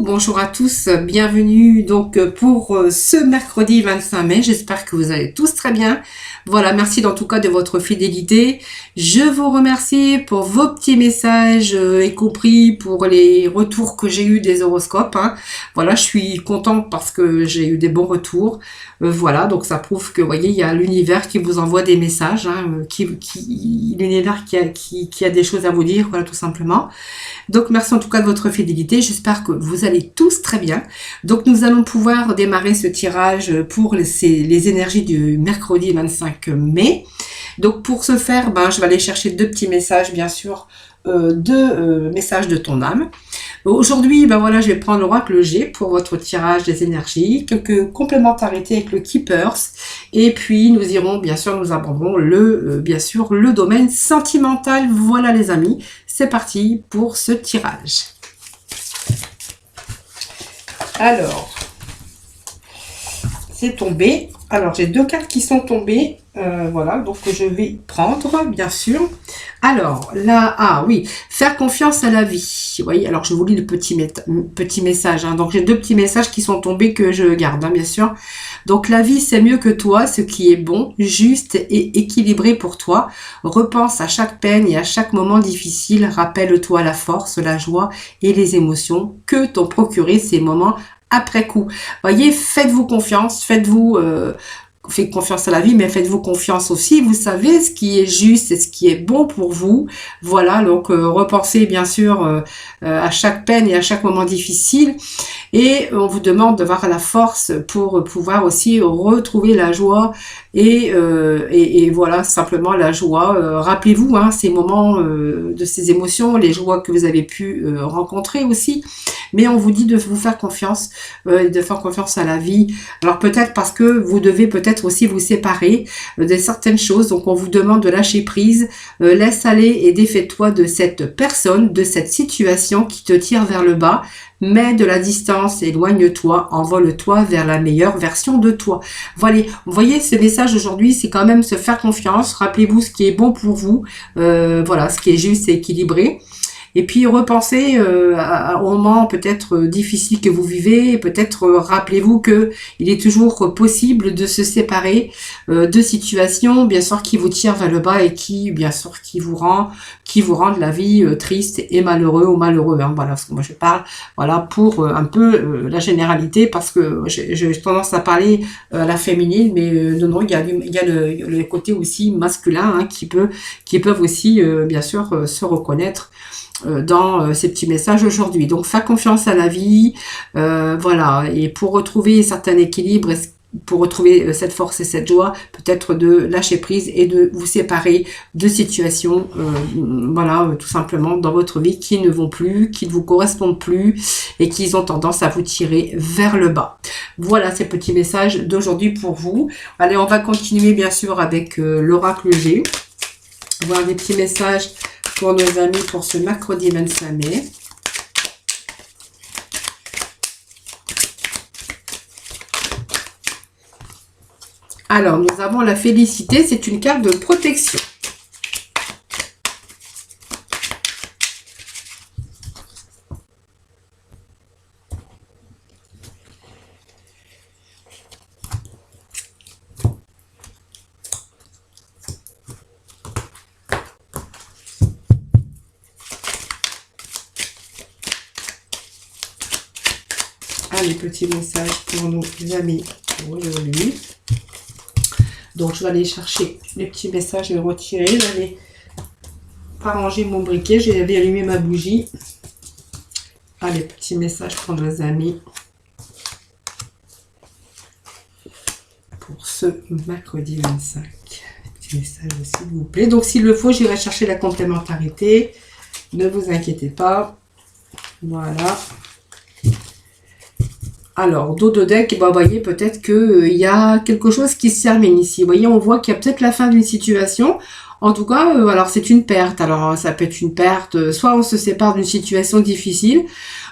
bonjour à tous, bienvenue donc pour ce mercredi 25 mai, j'espère que vous allez tous très bien. Voilà, merci en tout cas de votre fidélité. Je vous remercie pour vos petits messages, y compris pour les retours que j'ai eu des horoscopes. Voilà, je suis contente parce que j'ai eu des bons retours. Voilà, donc ça prouve que, vous voyez, il y a l'univers qui vous envoie des messages, l'univers qui a des choses à vous dire, voilà, tout simplement. Donc merci en tout cas de votre fidélité, j'espère que vous allez tous très bien. Donc nous allons pouvoir démarrer ce tirage pour les énergies du mercredi 25 mai. Donc pour ce faire, je vais aller chercher deux petits messages, bien sûr, deux messages de ton âme. Aujourd'hui, voilà, je vais prendre l'oracle G pour votre tirage des énergies, quelques complémentarités avec le Keepers, et puis nous irons, bien sûr, nous aborderons bien sûr, le domaine sentimental. Voilà les amis, c'est parti pour ce tirage. Alors, c'est tombé. Alors, j'ai deux cartes qui sont tombées. Voilà, donc je vais prendre, bien sûr. Alors, là, oui, faire confiance à la vie. Vous voyez, alors je vous lis le petit message. Donc, j'ai deux petits messages qui sont tombés que je garde, bien sûr. Donc, la vie, c'est mieux que toi, ce qui est bon, juste et équilibré pour toi. Repense à chaque peine et à chaque moment difficile. Rappelle-toi la force, la joie et les émotions que t'ont procuré ces moments après coup. Voyez, faites-vous confiance, faites confiance à la vie, mais faites-vous confiance aussi. Vous savez ce qui est juste et ce qui est bon pour vous. Voilà, donc repensez bien sûr à chaque peine et à chaque moment difficile. Et on vous demande d'avoir la force pour pouvoir aussi retrouver la joie et voilà, simplement la joie. Rappelez-vous ces moments de ces émotions, les joies que vous avez pu rencontrer aussi. Mais on vous dit de vous faire confiance, de faire confiance à la vie. Alors peut-être parce que vous devez peut-être aussi vous séparer de certaines choses. Donc on vous demande de lâcher prise, laisse aller et défais-toi de cette personne, de cette situation qui te tire vers le bas. Mets de la distance, éloigne-toi, envole-toi vers la meilleure version de toi. Voilà, vous voyez, ce message aujourd'hui, c'est quand même se faire confiance. Rappelez-vous ce qui est bon pour vous, voilà, ce qui est juste et équilibré. Et puis repensez au moment peut-être difficile que vous vivez. Peut-être rappelez-vous que il est toujours possible de se séparer de situations, bien sûr, qui vous tirent vers le bas et qui, bien sûr, qui vous rendent la vie triste et malheureux ou malheureux. Voilà, parce que moi je parle, voilà, pour un peu la généralité, parce que j'ai tendance à parler à la féminine, mais non, il y a le côté aussi masculin qui peuvent aussi, bien sûr, se reconnaître dans ces petits messages aujourd'hui. Donc, faire confiance à la vie, voilà, et pour retrouver certain équilibre, pour retrouver cette force et cette joie, peut-être de lâcher prise et de vous séparer de situations, voilà, tout simplement dans votre vie qui ne vont plus, qui ne vous correspondent plus et qui ont tendance à vous tirer vers le bas. Voilà ces petits messages d'aujourd'hui pour vous. Allez, on va continuer bien sûr avec l'oracle G. Voir des petits messages pour nos amis pour ce mercredi 25 mai. Alors, nous avons la félicité, c'est une carte de protection. Les petits messages pour nos amis aujourd'hui. Donc je vais aller chercher les petits messages, les retirer. Je vais aller ranger mon briquet. J'ai allumé ma bougie. Les petits messages pour nos amis pour ce mercredi 25. Petits messages s'il vous plaît. Donc s'il le faut, j'irai chercher la complémentarité. Ne vous inquiétez pas. Voilà. Alors, dos de deck, vous voyez peut-être qu'il y a quelque chose qui se termine ici. Vous voyez, on voit qu'il y a peut-être la fin d'une situation. En tout cas, alors c'est une perte. Alors, ça peut être une perte. Soit on se sépare d'une situation difficile.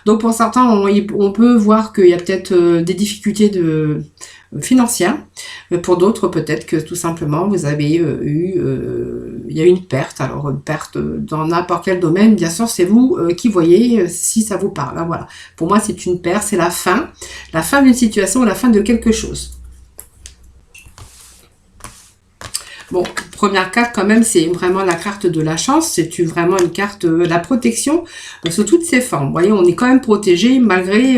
Donc, pour certains, on peut voir qu'il y a peut-être des difficultés financière. Pour d'autres, peut-être que tout simplement, vous avez il y a une perte. Alors, une perte dans n'importe quel domaine, bien sûr, c'est vous qui voyez si ça vous parle. Hein, voilà. Pour moi, c'est une perte, c'est la fin d'une situation, la fin de quelque chose. Bon, première carte quand même, c'est vraiment la carte de la chance. C'est vraiment une carte de la protection sous toutes ses formes. Vous voyez, on est quand même protégé malgré...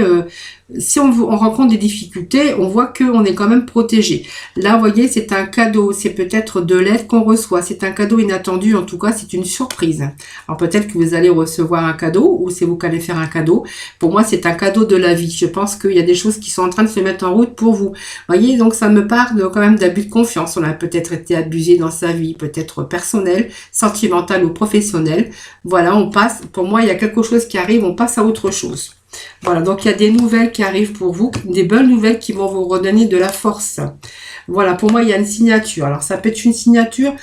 si on rencontre des difficultés, on voit qu'on est quand même protégé. Là, vous voyez, c'est un cadeau. C'est peut-être de l'aide qu'on reçoit. C'est un cadeau inattendu. En tout cas, c'est une surprise. Alors, peut-être que vous allez recevoir un cadeau ou c'est vous qui allez faire un cadeau. Pour moi, c'est un cadeau de la vie. Je pense qu'il y a des choses qui sont en train de se mettre en route pour vous. Vous voyez, donc ça me parle quand même d'abus de confiance. On a peut-être été abusé dans sa vie, peut-être personnelle, sentimentale ou professionnelle. Voilà, on passe. Pour moi, il y a quelque chose qui arrive. On passe à autre chose. Voilà, donc il y a des nouvelles qui arrivent pour vous, des bonnes nouvelles qui vont vous redonner de la force. Voilà, pour moi, il y a une signature. Alors, ça peut être une signature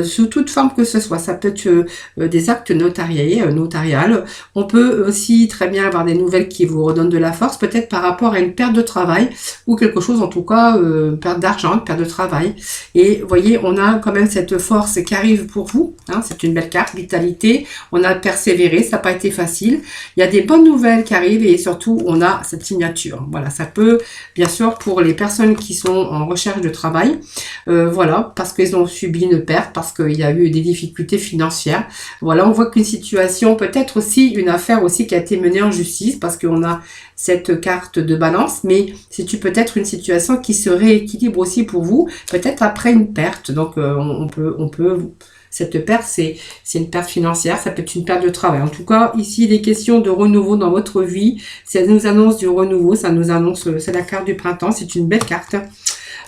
sous toute forme que ce soit. Ça peut être des actes notariales. On peut aussi très bien avoir des nouvelles qui vous redonnent de la force, peut-être par rapport à une perte de travail ou quelque chose, en tout cas, perte d'argent, perte de travail. Et vous voyez, on a quand même cette force qui arrive pour vous. Hein, c'est une belle carte, vitalité. On a persévéré, ça n'a pas été facile. Il y a des bonnes nouvelles qui arrivent et surtout, on a cette signature. Voilà, ça peut, bien sûr, pour les personnes qui sont en recherche de travail, voilà, parce qu'ils ont subi une perte, parce qu'il y a eu des difficultés financières. Voilà, on voit qu'une situation, peut-être aussi une affaire aussi qui a été menée en justice, parce qu'on a cette carte de balance, mais c'est peut-être une situation qui se rééquilibre aussi pour vous, peut-être après une perte. Donc, on peut cette perte, c'est une perte financière, ça peut être une perte de travail. En tout cas, ici, il est question de renouveau dans votre vie. Ça nous annonce du renouveau, ça nous annonce, c'est la carte du printemps, c'est une belle carte.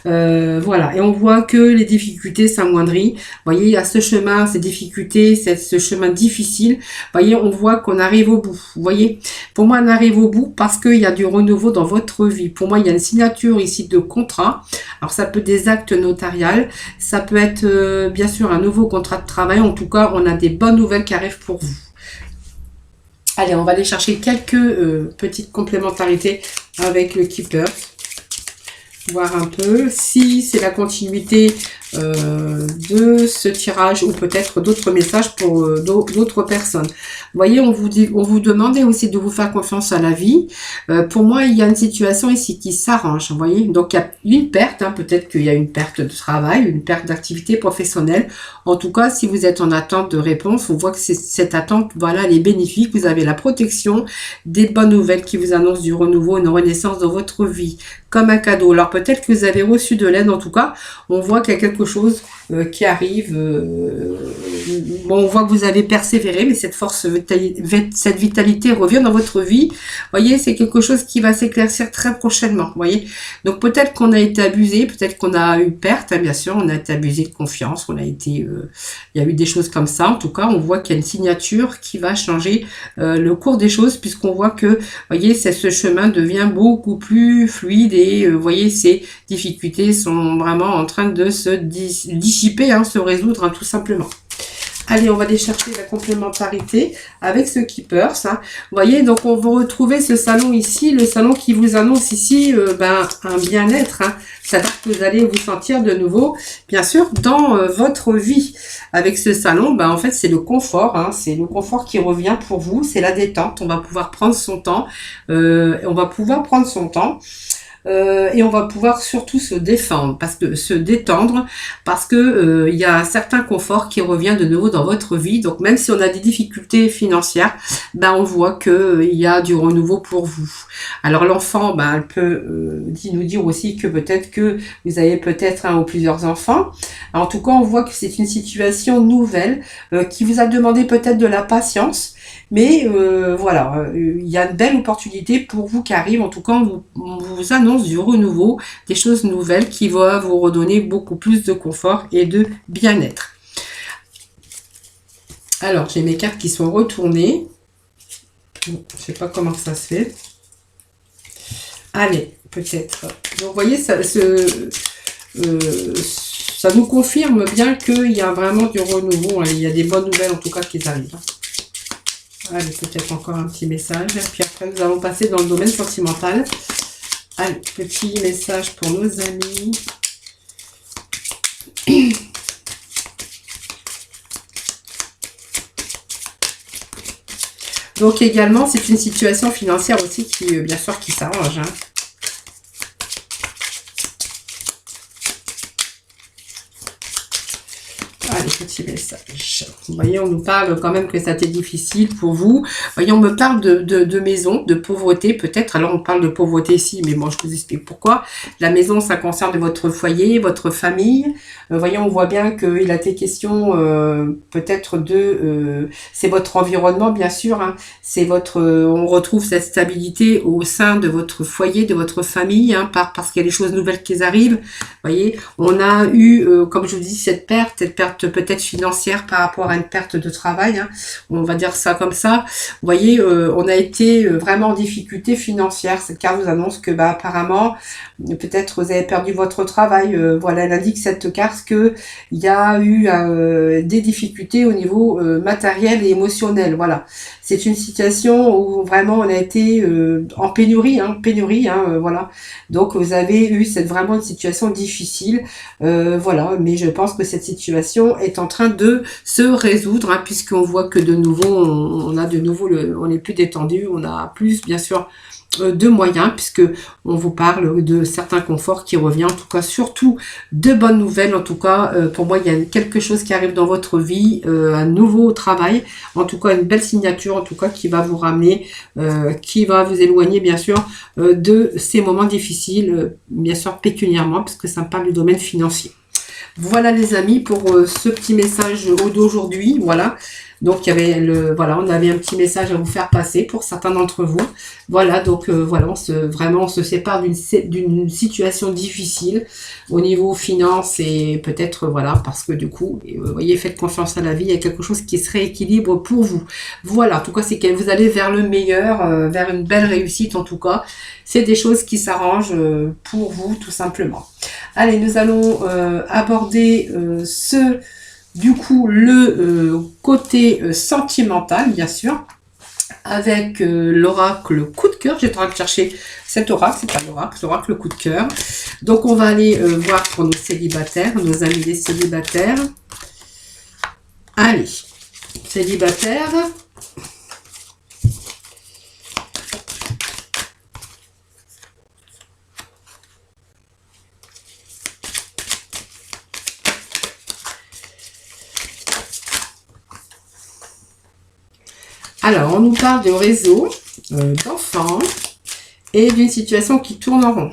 Voilà, et on voit que les difficultés s'amoindrissent. Vous voyez, il y a ce chemin, ces difficultés, ce chemin difficile. Vous voyez, on voit qu'on arrive au bout. Vous voyez, pour moi, on arrive au bout parce qu'il y a du renouveau dans votre vie. Pour moi, il y a une signature ici de contrat. Alors, ça peut être des actes notariales, ça peut être bien sûr un nouveau contrat de travail. En tout cas, on a des bonnes nouvelles qui arrivent pour vous. Allez, on va aller chercher quelques petites complémentarités avec le Keeper. Voir un peu si c'est la continuité de ce tirage ou peut-être d'autres messages pour d'autres personnes. Vous voyez, on vous demandait aussi de vous faire confiance à la vie. Pour moi, il y a une situation ici qui s'arrange, vous voyez. Donc, il y a une perte, hein, peut-être qu'il y a une perte de travail, une perte d'activité professionnelle. En tout cas, si vous êtes en attente de réponse, on voit que cette attente, voilà, elle est bénéfique. Vous avez la protection, des bonnes nouvelles qui vous annoncent du renouveau, une renaissance dans votre vie, comme un cadeau. Alors, peut-être que vous avez reçu de l'aide, en tout cas, on voit qu'il y a quelque chose qui arrive. Bon, on voit que vous avez persévéré, mais cette force, cette vitalité revient dans votre vie. Vous voyez, c'est quelque chose qui va s'éclaircir très prochainement. Vous voyez, donc peut-être qu'on a été abusé, peut-être qu'on a eu perte, hein, bien sûr, on a été abusé de confiance, on a été, il y a eu des choses comme ça. En tout cas, on voit qu'il y a une signature qui va changer le cours des choses, puisqu'on voit que, vous voyez, ce chemin devient beaucoup plus fluide et, vous voyez, ces difficultés sont vraiment en train de se dissiper, hein, se résoudre, hein, tout simplement. Allez, on va aller chercher la complémentarité avec ce Keeper. Hein. Vous voyez, donc on va retrouver ce salon ici, le salon qui vous annonce ici un bien-être. Hein. C'est-à-dire que vous allez vous sentir de nouveau, bien sûr, dans votre vie. Avec ce salon, en fait, c'est le confort. Hein. C'est le confort qui revient pour vous. C'est la détente. On va pouvoir prendre son temps. Et on va pouvoir surtout se détendre parce que il y a un certain confort qui revient de nouveau dans votre vie. Donc même si on a des difficultés financières, on voit que il y a du renouveau pour vous. Alors l'enfant, elle peut nous dire aussi que peut-être que vous avez peut-être un ou plusieurs enfants. En tout cas, on voit que c'est une situation nouvelle qui vous a demandé peut-être de la patience. Mais voilà, il y a une belle opportunité pour vous qui arrive. En tout cas, on vous annonce du renouveau, des choses nouvelles qui vont vous redonner beaucoup plus de confort et de bien-être. Alors, j'ai mes cartes qui sont retournées. Je ne sais pas comment ça se fait. Allez, peut-être. Donc, vous voyez, ça nous confirme bien qu'il y a vraiment du renouveau. Hein. Il y a des bonnes nouvelles, en tout cas, qui arrivent. Allez, peut-être encore un petit message. Puis après, nous allons passer dans le domaine sentimental Allez, petit message pour nos amis. Donc également, c'est une situation financière aussi qui, bien sûr, qui s'arrange. Hein. Allez, petit message. Vous voyez, on nous parle quand même que ça a été difficile pour vous. Vous voyez, on me parle de maison, de pauvreté peut-être. Alors, on parle de pauvreté ici, mais bon, je vous explique pourquoi. La maison, ça concerne votre foyer, votre famille. Voyez, on voit bien qu'il a été question peut-être c'est votre environnement, bien sûr. Hein. C'est votre, on retrouve cette stabilité au sein de votre foyer, de votre famille, hein, parce qu'il y a des choses nouvelles qui arrivent. Voyez, on a eu, comme je vous dis, cette perte peut-être financière par rapport à une perte de travail, hein, on va dire ça comme ça. Vous voyez, on a été vraiment en difficulté financière. Cette carte vous annonce que apparemment, peut-être vous avez perdu votre travail. Voilà, elle indique cette carte que il y a eu des difficultés au niveau matériel et émotionnel. Voilà, c'est une situation où vraiment on a été en pénurie, voilà. Donc vous avez eu vraiment une situation difficile, voilà. Mais je pense que cette situation est en train de se résoudre, hein, puisqu'on voit que de nouveau, on a de nouveau, on est plus détendu, on a plus, bien sûr, de moyens, puisque on vous parle de certains conforts qui revient, en tout cas, surtout de bonnes nouvelles. En tout cas, pour moi, il y a quelque chose qui arrive dans votre vie, un nouveau travail, en tout cas, une belle signature, en tout cas, qui va vous ramener, qui va vous éloigner, bien sûr, de ces moments difficiles, bien sûr, pécuniairement, puisque ça me parle du domaine financier. Voilà les amis pour ce petit message d'aujourd'hui. Voilà. Donc il y avait voilà, on avait un petit message à vous faire passer pour certains d'entre vous. Voilà, donc voilà, on se sépare d'une situation difficile au niveau finance et peut-être voilà, parce que du coup, vous voyez, faites confiance à la vie, il y a quelque chose qui se rééquilibre pour vous. Voilà, en tout cas, c'est que vous allez vers le meilleur, vers une belle réussite en tout cas. C'est des choses qui s'arrangent pour vous tout simplement. Allez, nous allons aborder du coup, le côté sentimental, bien sûr, avec l'oracle coup de cœur. J'étais en train de chercher cet oracle, c'est pas l'oracle coup de cœur. Donc, on va aller voir pour nos célibataires, nos amis les célibataires. Allez, célibataires. Alors, on nous parle de réseau, d'enfants et d'une situation qui tourne en rond.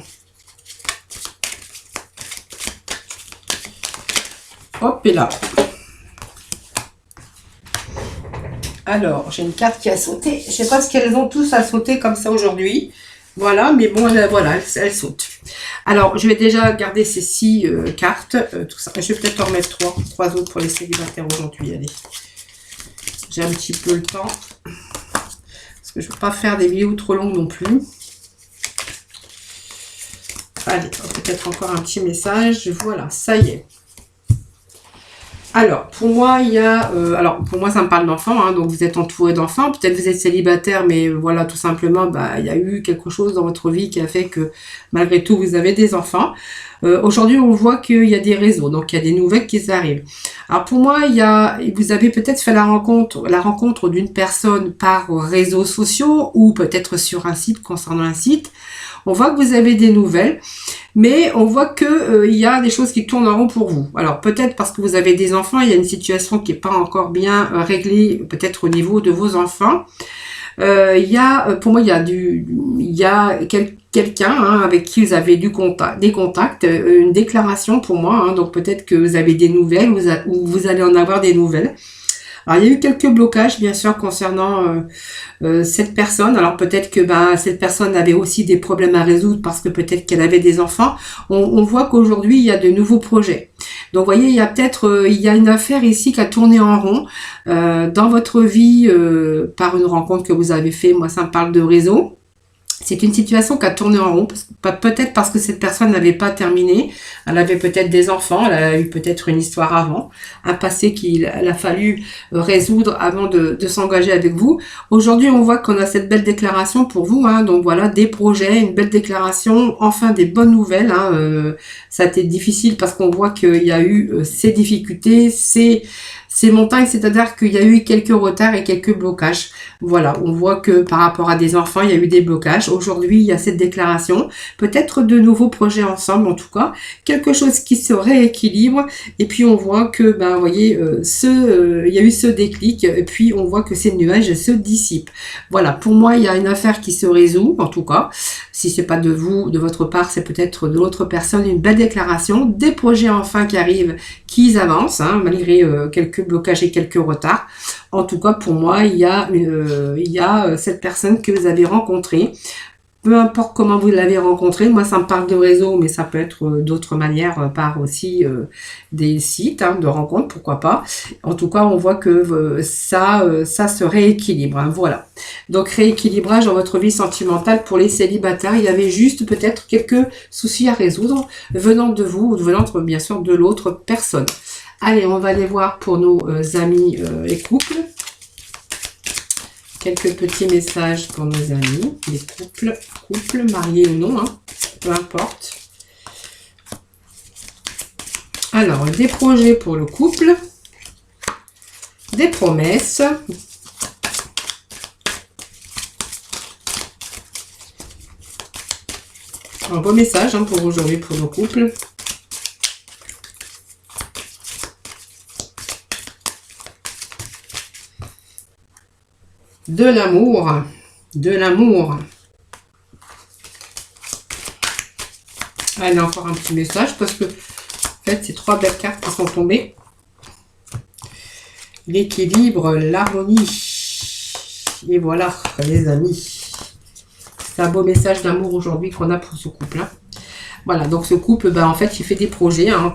Hop, et là. Alors, j'ai une carte qui a sauté. Je ne sais pas ce qu'elles ont tous à sauter comme ça aujourd'hui. Voilà, mais bon, voilà, elles sautent. Alors, je vais déjà garder ces 6 cartes. Tout ça. Je vais peut-être en remettre 3 autres pour les célibataires aujourd'hui. Allez. J'ai un petit peu le temps. Parce que je ne veux pas faire des vidéos trop longues non plus. Allez, peut-être encore un petit message. Voilà, ça y est. Alors, pour moi, il y a... pour moi, ça me parle d'enfants. Hein, donc, vous êtes entouré d'enfants. Peut-être vous êtes célibataire, mais voilà, tout simplement, il y a eu quelque chose dans votre vie qui a fait que, malgré tout, vous avez des enfants. Aujourd'hui, on voit qu'il y a des réseaux. Donc, il y a des nouvelles qui arrivent. Alors, pour moi, vous avez peut-être fait la rencontre d'une personne par réseaux sociaux ou peut-être sur un site, concernant un site. On voit que vous avez des nouvelles, mais on voit que il y a des choses qui tournent en rond pour vous. Alors peut-être parce que vous avez des enfants, il y a une situation qui n'est pas encore bien réglée, peut-être au niveau de vos enfants. Pour moi, il y a quelqu'un avec qui vous avez des contacts, une déclaration pour moi. Hein, donc peut-être que vous avez des nouvelles ou vous allez en avoir des nouvelles. Alors, il y a eu quelques blocages, bien sûr, concernant cette personne. Alors, peut-être que cette personne avait aussi des problèmes à résoudre parce que peut-être qu'elle avait des enfants. On voit qu'aujourd'hui, il y a de nouveaux projets. Donc, vous voyez, il y a peut-être il y a une affaire ici qui a tourné en rond dans votre vie par une rencontre que vous avez fait. Moi, ça me parle de réseau. C'est une situation qui a tourné en rond, peut-être parce que cette personne n'avait pas terminé. Elle avait peut-être des enfants, elle a eu peut-être une histoire avant, un passé qu'il a fallu résoudre avant de s'engager avec vous. Aujourd'hui, on voit qu'on a cette belle déclaration pour vous. Hein, donc voilà, des projets, une belle déclaration, enfin des bonnes nouvelles. Hein, ça a été difficile parce qu'on voit qu'il y a eu ces difficultés, ces montagnes, c'est-à-dire qu'il y a eu quelques retards et quelques blocages. Voilà, on voit que par rapport à des enfants, il y a eu des blocages. Aujourd'hui, il y a cette déclaration. Peut-être de nouveaux projets ensemble, en tout cas. Quelque chose qui se rééquilibre. Et puis, on voit que, ben, vous voyez, il y a eu ce déclic. Et puis, on voit que ces nuages se dissipent. Voilà, pour moi, il y a une affaire qui se résout, en tout cas. Si c'est pas de vous, de votre part, c'est peut-être de l'autre personne, une belle déclaration. Des projets enfin qui arrivent, qui avancent, hein, malgré quelques blocages et quelques retards. En tout cas, pour moi, il y a cette personne que vous avez rencontrée. Peu importe comment vous l'avez rencontrée, moi ça me parle de réseau, mais ça peut être d'autres manières, par aussi des sites hein, de rencontres, pourquoi pas. En tout cas, on voit que ça se rééquilibre. Hein, voilà. Donc rééquilibrage dans votre vie sentimentale pour les célibataires. Il y avait juste peut-être quelques soucis à résoudre venant de vous ou venant bien sûr de l'autre personne. Allez, on va aller voir pour nos amis et couples. Quelques petits messages pour nos amis, les couples mariés ou non, hein, peu importe. Alors, des projets pour le couple, des promesses, un beau message hein, pour aujourd'hui pour nos couples. De l'amour, de l'amour. Allez, encore un petit message parce que, en fait, c'est 3 belles cartes qui sont tombées. L'équilibre, l'harmonie. Et voilà, les amis. C'est un beau message d'amour aujourd'hui qu'on a pour ce couple. Hein. Voilà, donc ce couple, ben, en fait, il fait des projets, hein,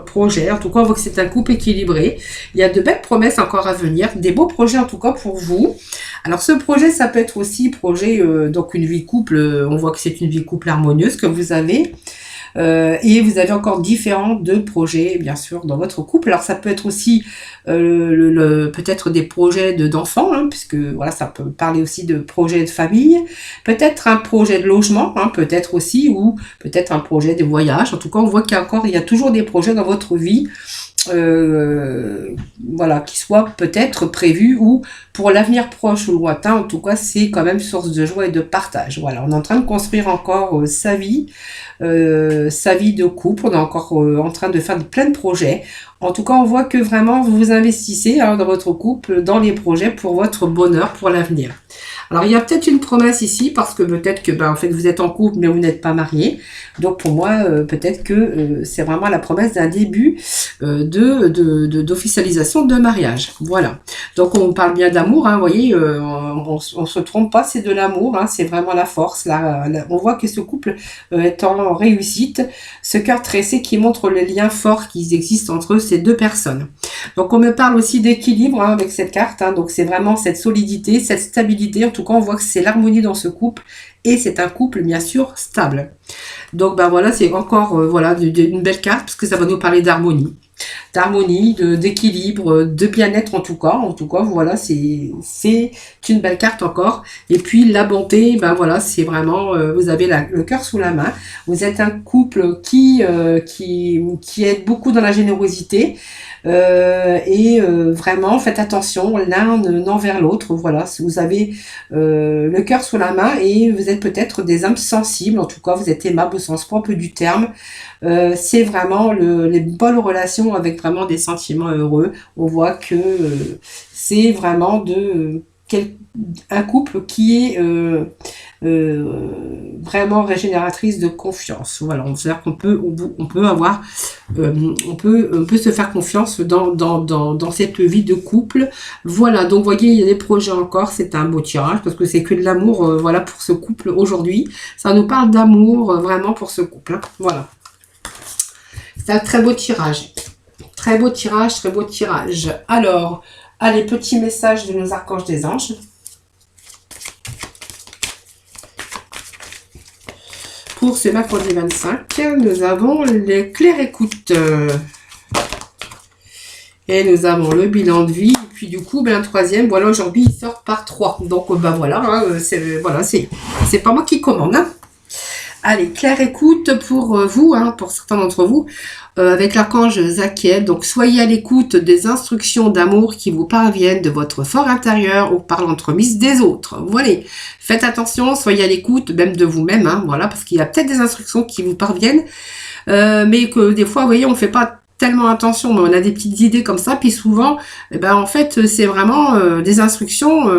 projets. En tout cas, on voit que c'est un couple équilibré. Il y a de belles promesses encore à venir, des beaux projets en tout cas pour vous. Alors, ce projet, ça peut être aussi projet, donc une vie couple. On voit que c'est une vie couple harmonieuse que vous avez. Et vous avez encore différents de projets, bien sûr, dans votre couple. Alors, ça peut être aussi peut-être des projets d'enfants, hein, puisque voilà, ça peut parler aussi de projets de famille. Peut-être un projet de logement, hein, peut-être aussi, ou peut-être un projet de voyage. En tout cas, on voit il y a toujours des projets dans votre vie. Voilà, qui soient peut-être prévus ou pour l'avenir proche ou lointain, en tout cas c'est quand même source de joie et de partage. Voilà, on est en train de construire encore sa vie de couple, on est encore en train de faire plein de projets. En tout cas, on voit que vraiment vous vous investissez hein, dans votre couple, dans les projets pour votre bonheur, pour l'avenir. Alors, il y a peut-être une promesse ici, parce que peut-être que en fait, vous êtes en couple, mais vous n'êtes pas marié. Donc, pour moi, peut-être que c'est vraiment la promesse d'un début d'officialisation de mariage. Voilà. Donc, on parle bien d'amour, hein, vous voyez, on se trompe pas, c'est de l'amour, hein, c'est vraiment la force. On voit que ce couple est en réussite. Ce cœur tressé qui montre le lien fort qui existe entre ces deux personnes. Donc, on me parle aussi d'équilibre hein, avec cette carte. Hein, donc, c'est vraiment cette solidité, cette stabilité. En tout cas, on voit que c'est l'harmonie dans ce couple. Et c'est un couple, bien sûr, stable. Donc, voilà, c'est encore voilà, une belle carte parce que ça va nous parler d'harmonie. D'équilibre, de bien-être en tout cas. En tout cas, voilà, c'est une belle carte encore. Et puis, la bonté, voilà, c'est vraiment, vous avez le cœur sous la main. Vous êtes un couple qui aide beaucoup dans la générosité. Vraiment faites attention l'un envers l'autre. Voilà, vous avez le cœur sous la main et vous êtes peut-être des âmes sensibles. En tout cas, vous êtes aimables au sens propre du terme. C'est vraiment les bonnes relations avec vraiment des sentiments heureux. On voit que c'est vraiment un couple qui est vraiment régénératrice de confiance. Voilà, on peut avoir, on peut se faire confiance dans cette vie de couple. Voilà, donc vous voyez, il y a des projets encore, c'est un beau tirage parce que c'est que de l'amour, voilà, pour ce couple aujourd'hui. Ça nous parle d'amour vraiment pour ce couple. Hein. Voilà. C'est un très beau tirage. Très beau tirage, très beau tirage. Alors, allez, petit message de nos archanges des anges. pour ce mercredi 25, nous avons les clairs écoutes. Et nous avons le bilan de vie. Et puis du coup, ben, un troisième, voilà, aujourd'hui, il sort par 3. Donc, ben voilà, hein, c'est pas moi qui commande. Hein. Allez, claire écoute pour vous, hein, pour certains d'entre vous, avec l'archange Zachiel. Donc, soyez à l'écoute des instructions d'amour qui vous parviennent de votre fort intérieur ou par l'entremise des autres. Voilà. Faites attention, soyez à l'écoute, même de vous-même, hein, voilà, parce qu'il y a peut-être des instructions qui vous parviennent, mais que des fois, vous voyez, on fait pas tellement attention, mais on a des petites idées comme ça, puis souvent, eh ben, en fait, c'est vraiment des instructions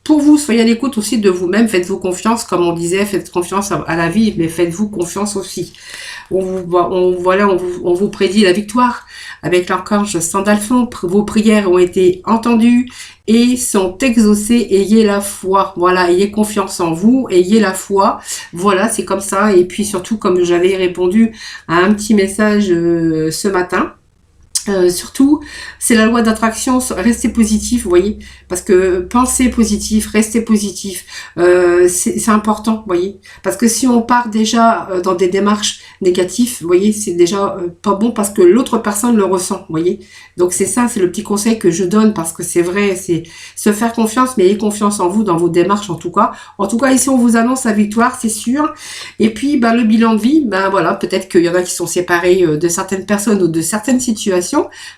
pour vous. Soyez à l'écoute aussi de vous-même, faites-vous confiance, comme on disait, faites confiance à la vie, mais faites-vous confiance aussi. On vous prédit la victoire avec l'archange Sandalphon. Vos prières ont été entendues et sont exaucées. Ayez la foi, voilà, ayez confiance en vous, ayez la foi, voilà, c'est comme ça. Et puis surtout, comme j'avais répondu à un petit message ce matin, surtout, c'est la loi d'attraction, restez positif, vous voyez, parce que pensez positif, restez positif, c'est important, vous voyez, parce que si on part déjà dans des démarches négatives, vous voyez, c'est déjà pas bon parce que l'autre personne le ressent, vous voyez, donc c'est ça, c'est le petit conseil que je donne, parce que c'est vrai, c'est se faire confiance, mais ayez confiance en vous, dans vos démarches en tout cas ici on vous annonce la victoire, c'est sûr. Et puis ben, le bilan de vie, ben voilà, peut-être qu'il y en a qui sont séparés de certaines personnes ou de certaines situations,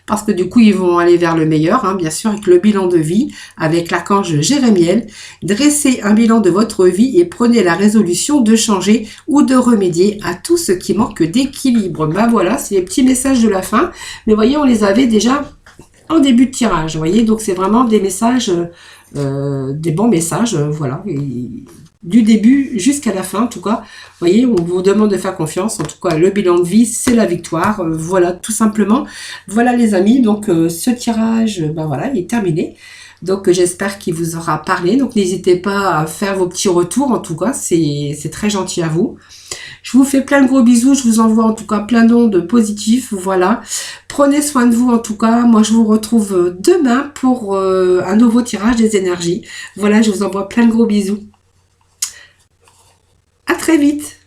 parce que du coup ils vont aller vers le meilleur, hein, bien sûr, avec le bilan de vie, avec l'archange Jérémiel. Dressez un bilan de votre vie et prenez la résolution de changer ou de remédier à tout ce qui manque d'équilibre. Ben voilà, c'est les petits messages de la fin, mais voyez, on les avait déjà en début de tirage, vous voyez, donc c'est vraiment des messages, des bons messages, voilà, du début jusqu'à la fin, en tout cas, vous voyez, on vous demande de faire confiance, en tout cas, le bilan de vie, c'est la victoire, voilà, tout simplement. Voilà les amis, donc ce tirage, ben voilà, il est terminé. Donc j'espère qu'il vous aura parlé, donc n'hésitez pas à faire vos petits retours, en tout cas, c'est très gentil à vous. Je vous fais plein de gros bisous, je vous envoie en tout cas plein d'ondes positives, voilà. Prenez soin de vous en tout cas, moi je vous retrouve demain pour un nouveau tirage des énergies. Voilà, je vous envoie plein de gros bisous. À très vite.